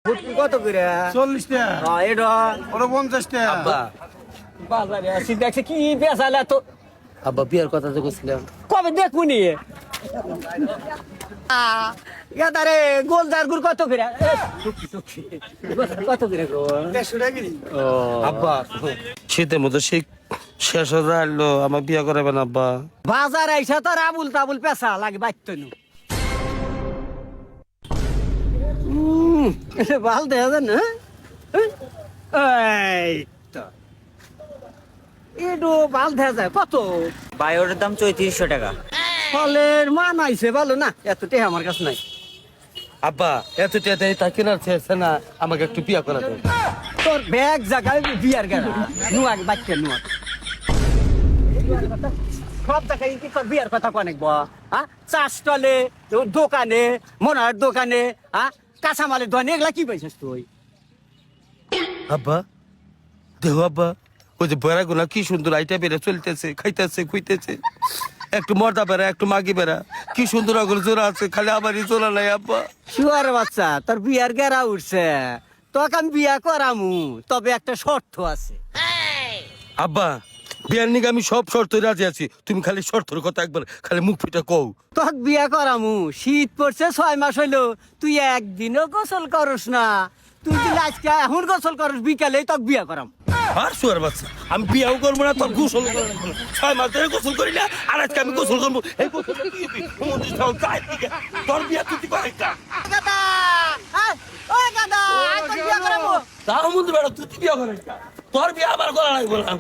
ফুটকি কত করে 40 টাকা এটা ওটা 50 টাকা আব্বা বাজারে আসি দেখছে কি বেচালে তো আব্বা বিয়ার কথা তো কইছিলাম। কবে দেখুনি ইয়াদারে গোলদার গুড় কত করে কত করে গো ও আব্বা শীতের মধ্যে শীত শেষ হয়ে আসলো, আমার বিয়া করাবেন আব্বা। বাজার আইসা তোর আবুল তাবুল পেশা লাগে বাইতো নু ভাল দেখা যায় না এই তো এডো ভাল দেখা যায় কত বায়োর দাম 3400 টাকা। ফলের মান আইছে ভালো না এত টেহা আমার কাছে নাই আব্বা এত টেতে তা কেনার চেয়েছে না, আমাকে একটু বিয়া করাতে। তোর ব্যাগ জায়গায় বিয়ার গেলা নুয়া বাচ্চা নুয়া সব জায়গায় কি তোর বিয়ার কথা কনেক হ্যাঁ চা স্টলে দোকানে মনার দোকানে হ্যাঁ কাঁচামালের দোকানে এগুলা কি পাইছিস তুই আব্বা দেহ আব্বা, ওই যে বেড়া গুলা কি সুন্দর আইটা বেড়া চলতেছে, খাইতেছে খুইতেছে, একটু মর্দা বেড়া একটু মাগি বেড়া কি সুন্দর আগুন জোড়া আছে, খালি আমারই জোড়া নাই আব্বা। শুয়ার বাচ্চা তোর বিয়ার গেরা উঠছে তোকে আমি বিয়া করামু তবে একটা শর্ত আছে আব্বা বিয়ার নিকে আমি সব শর্ত রাজি আছি, তুমি খালি শর্তর কথা একবার খালি মুখ ফিটা কও। তোক বিয়া করামু শীত পড়ছে 6 মাস হইলো তুই একদিনও গোসল করস না তুই যদি আজকে এখন গোসল করস বিকালে তোক বিয়া করাম আর শুয়ার বাচ্চা আমি বিয়াও করবো না, তোর গোসল করবো না। 6 মাস ধরে গোসল করি না, আর আজকে আমি গোসল করবো। এই গোসলটা কি হবি? মন্দির যাও, যাই দিকে। তোর বিয়া তুই করে একটা দাদা ওই দাদা তোর বিয়া করামু তাও মন্দির বেড়া তুই বিয়া করে একটা, তোর বিয়া আবার করা লাগবে না।